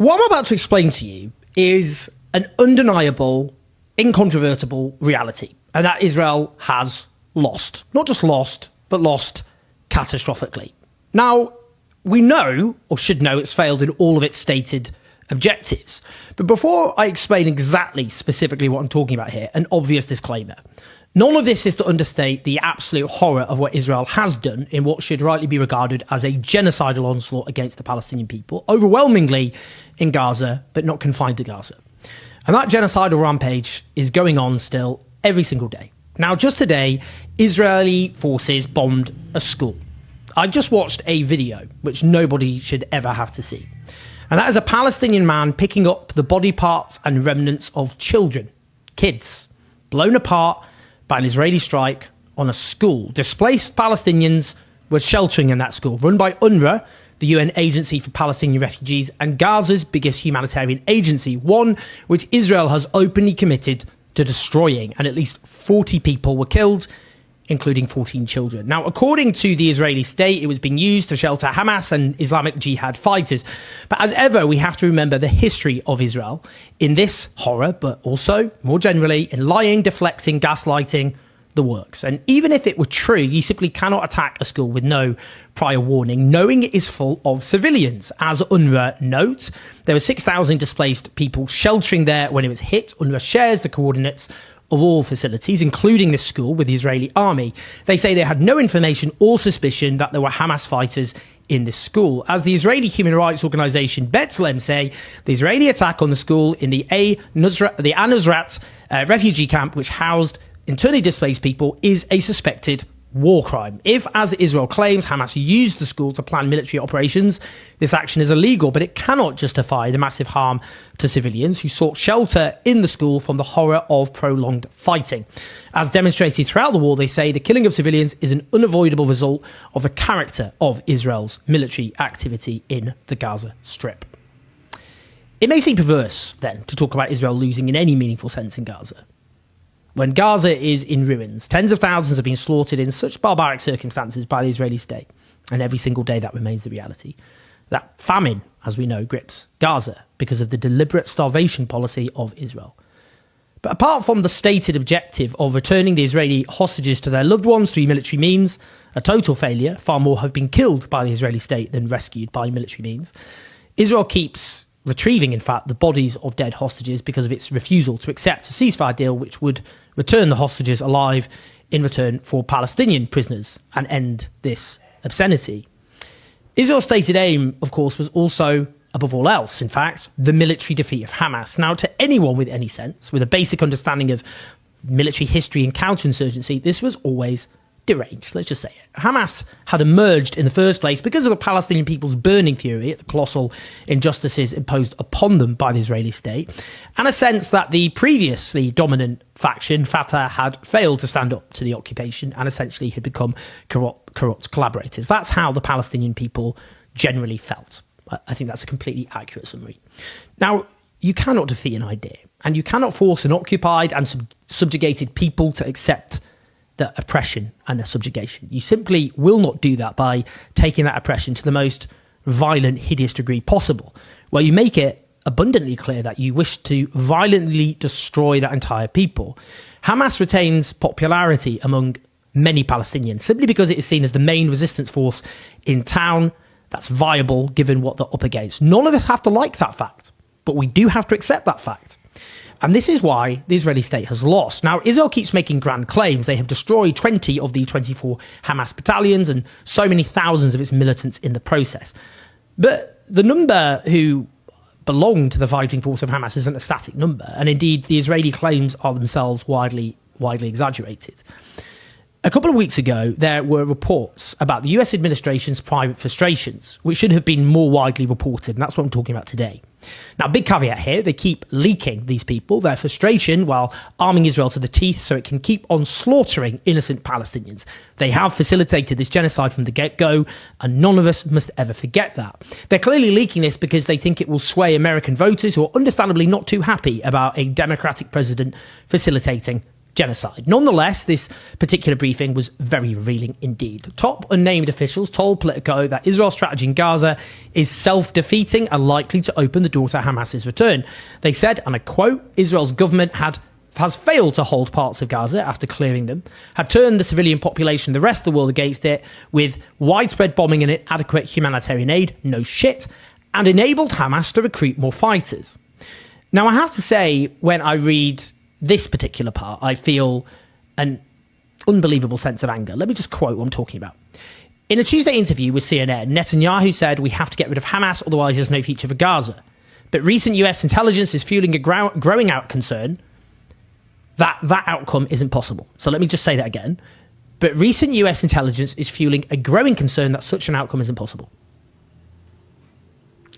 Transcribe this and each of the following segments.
What I'm about to explain to you is an undeniable, incontrovertible reality, and that Israel has lost. Not just lost, but lost catastrophically. Now, we know, or should know, it's failed in all of its stated objectives. But before I explain exactly, specifically what I'm talking about here, an obvious disclaimer. None of this is to understate the absolute horror of what Israel has done in what should rightly be regarded as a genocidal onslaught against the Palestinian people, overwhelmingly in Gaza, but not confined to Gaza. And that genocidal rampage is going on still every single day. Now, just today, Israeli forces bombed a school. I've just watched a video, which nobody should ever have to see. And that is a Palestinian man picking up the body parts and remnants of children, kids, blown apart by an Israeli strike on a school. Displaced Palestinians were sheltering in that school, run by Unrat, the UN Agency for Palestinian Refugees, and Gaza's biggest humanitarian agency, one which Israel has openly committed to destroying, and at least 40 people were killed, including 14 children. Now, according to the Israeli state, it was being used to shelter Hamas and Islamic Jihad fighters. But as ever, we have to remember the history of Israel in this horror, but also, more generally, in lying, deflecting, gaslighting, the works. And even if it were true, you simply cannot attack a school with no prior warning, knowing it is full of civilians. As UNRWA notes, there were 6,000 displaced people sheltering there when it was hit. UNRWA shares the coordinates of all facilities, including this school, with the Israeli army. They say they had no information or suspicion that there were Hamas fighters in this school. As the Israeli human rights organisation B'Tselem say, the Israeli attack on the school in the Anrat refugee camp, which housed internally displaced people, is a suspected war crime. If, as Israel claims, Hamas used the school to plan military operations, this action is illegal, but it cannot justify the massive harm to civilians who sought shelter in the school from the horror of prolonged fighting. As demonstrated throughout the war, they say the killing of civilians is an unavoidable result of the character of Israel's military activity in the Gaza Strip. It may seem perverse, then, to talk about Israel losing in any meaningful sense in Gaza. When Gaza is in ruins, tens of thousands have been slaughtered in such barbaric circumstances by the Israeli state, and every single day that remains the reality. That famine, as we know, grips Gaza because of the deliberate starvation policy of Israel. But apart from the stated objective of returning the Israeli hostages to their loved ones through military means, a total failure, far more have been killed by the Israeli state than rescued by military means, Israel keeps retrieving, in fact, the bodies of dead hostages because of its refusal to accept a ceasefire deal which would return the hostages alive in return for Palestinian prisoners and end this obscenity. Israel's stated aim, of course, was also, above all else, in fact, the military defeat of Hamas. Now, to anyone with any sense, with a basic understanding of military history and counterinsurgency, this was always deranged, let's just say it. Hamas had emerged in the first place because of the Palestinian people's burning fury at the colossal injustices imposed upon them by the Israeli state, and a sense that the previously dominant faction, Fatah, had failed to stand up to the occupation and essentially had become corrupt collaborators. That's how the Palestinian people generally felt. I think that's a completely accurate summary. Now, you cannot defeat an idea, and you cannot force an occupied and subjugated people to accept the oppression and the subjugation. You simply will not do that by taking that oppression to the most violent, hideous degree possible, where you make it abundantly clear that you wish to violently destroy that entire people. Hamas retains popularity among many Palestinians simply because it is seen as the main resistance force in town that's viable given what they're up against. None of us have to like that fact, but we do have to accept that fact. And this is why the Israeli state has lost. Now, Israel keeps making grand claims. They have destroyed 20 of the 24 Hamas battalions and so many thousands of its militants in the process. But the number who belong to the fighting force of Hamas isn't a static number. And indeed, the Israeli claims are themselves widely exaggerated. A couple of weeks ago, there were reports about the US administration's private frustrations, which should have been more widely reported. And that's what I'm talking about today. Now, big caveat here, they keep leaking, these people, their frustration while arming Israel to the teeth so it can keep on slaughtering innocent Palestinians. They have facilitated this genocide from the get-go, and none of us must ever forget that. They're clearly leaking this because they think it will sway American voters who are understandably not too happy about a Democratic president facilitating genocide. Nonetheless, this particular briefing was very revealing indeed. Top unnamed officials told Politico that Israel's strategy in Gaza is self-defeating and likely to open the door to Hamas's return. They said, and I quote, Israel's government has failed to hold parts of Gaza after clearing them, had turned the civilian population, the rest of the world against it, with widespread bombing and inadequate humanitarian aid, no shit, and enabled Hamas to recruit more fighters. Now, I have to say, when I read this particular part, I feel an unbelievable sense of anger. Let me just quote what I'm talking about. In a Tuesday interview with CNN, Netanyahu said, "We have to get rid of Hamas, otherwise there's no future for Gaza." But recent US intelligence is fueling a growing out concern that outcome isn't possible. So let me just say that again. But recent US intelligence is fueling a growing concern that such an outcome isn't possible.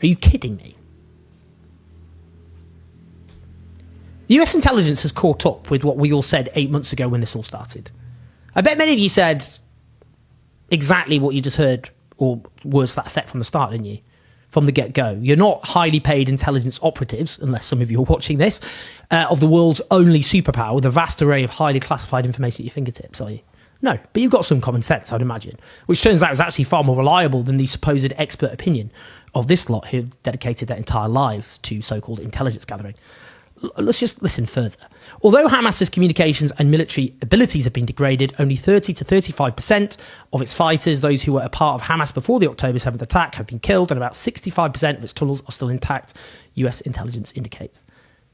Are you kidding me? US intelligence has caught up with what we all said 8 months ago when this all started. I bet many of you said exactly what you just heard, or words to that effect from the start, didn't you? From the get-go. You're not highly paid intelligence operatives, unless some of you are watching this, of the world's only superpower with a vast array of highly classified information at your fingertips, are you? No, but you've got some common sense, I'd imagine, which turns out is actually far more reliable than the supposed expert opinion of this lot who've dedicated their entire lives to so-called intelligence gathering. Let's just listen further. Although Hamas's communications and military abilities have been degraded, only 30 to 35% of its fighters, those who were a part of Hamas before the October 7th attack, have been killed, and about 65% of its tunnels are still intact, US intelligence indicates.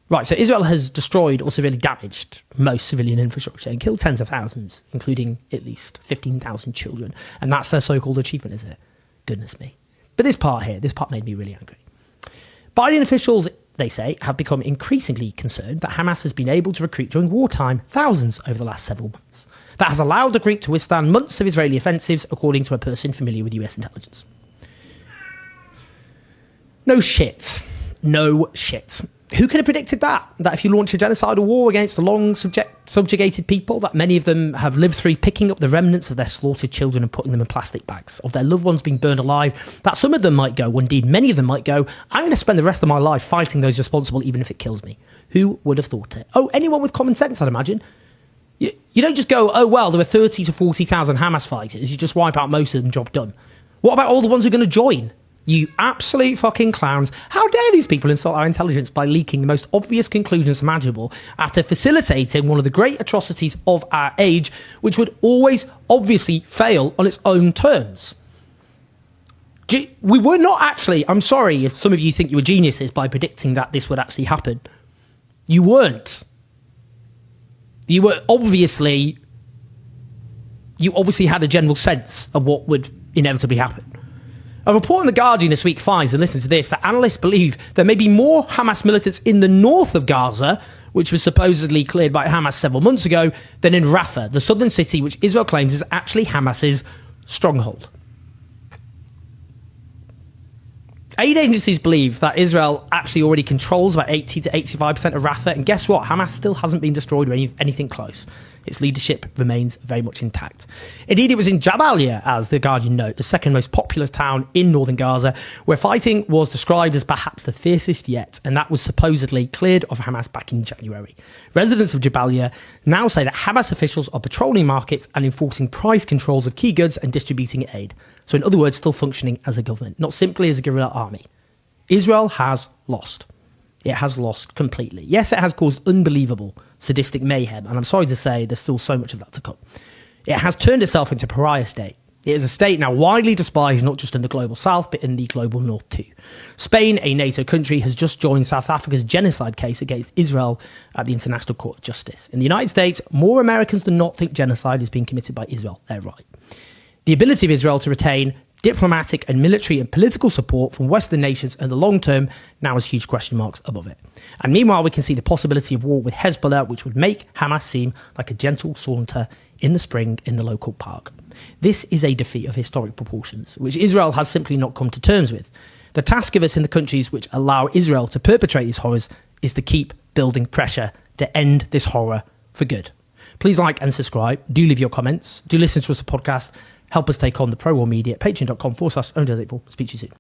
Right, so Israel has destroyed or severely damaged most civilian infrastructure and killed tens of thousands, including at least 15,000 children. And that's their so-called achievement, is it? Goodness me. But this part made me really angry. Biden officials, they say, have become increasingly concerned that Hamas has been able to recruit during wartime thousands over the last several months. That has allowed the group to withstand months of Israeli offensives, according to a person familiar with US intelligence. No shit. No shit. Who could have predicted that? That if you launch a genocidal war against a long subjugated people, that many of them have lived through picking up the remnants of their slaughtered children and putting them in plastic bags, of their loved ones being burned alive, that some of them might go, or indeed many of them might go, I'm going to spend the rest of my life fighting those responsible even if it kills me. Who would have thought it? Oh, anyone with common sense, I'd imagine. You don't just go, oh, well, there were 30 to 40,000 Hamas fighters. You just wipe out most of them, job done. What about all the ones who are going to join? You absolute fucking clowns. How dare these people insult our intelligence by leaking the most obvious conclusions imaginable after facilitating one of the great atrocities of our age, which would always obviously fail on its own terms. We were not actually, I'm sorry if some of you think you were geniuses by predicting that this would actually happen. You weren't. You obviously had a general sense of what would inevitably happen. A report in The Guardian this week finds, and listen to this, that analysts believe there may be more Hamas militants in the north of Gaza, which was supposedly cleared by Hamas several months ago, than in Rafah, the southern city which Israel claims is actually Hamas's stronghold. Aid agencies believe that Israel actually already controls about 80 to 85% of Rafah, and guess what? Hamas still hasn't been destroyed or anything close. Its leadership remains very much intact. Indeed, it was in Jabalia, as The Guardian note, the second most populous town in northern Gaza, where fighting was described as perhaps the fiercest yet, and that was supposedly cleared of Hamas back in January. Residents of Jabalia now say that Hamas officials are patrolling markets and enforcing price controls of key goods and distributing aid. So in other words, still functioning as a government, not simply as a guerrilla army. Israel has lost. It has lost completely. Yes, it has caused unbelievable sadistic mayhem, and I'm sorry to say there's still so much of that to come. It has turned itself into a pariah state. It is a state now widely despised, not just in the global south, but in the global north too. Spain, a NATO country, has just joined South Africa's genocide case against Israel at the International Court of Justice. In the United States, more Americans than not think genocide is being committed by Israel. They're right. The ability of Israel to retain diplomatic and military and political support from Western nations in the long term now has huge question marks above it. And meanwhile, we can see the possibility of war with Hezbollah, which would make Hamas seem like a gentle saunter in the spring in the local park. This is a defeat of historic proportions, which Israel has simply not come to terms with. The task of us in the countries which allow Israel to perpetrate these horrors is to keep building pressure to end this horror for good. Please like and subscribe. Do leave your comments. Do listen to us, the podcast. Help us take on the pro-war media at patreon.com/owned84. Speak to you soon.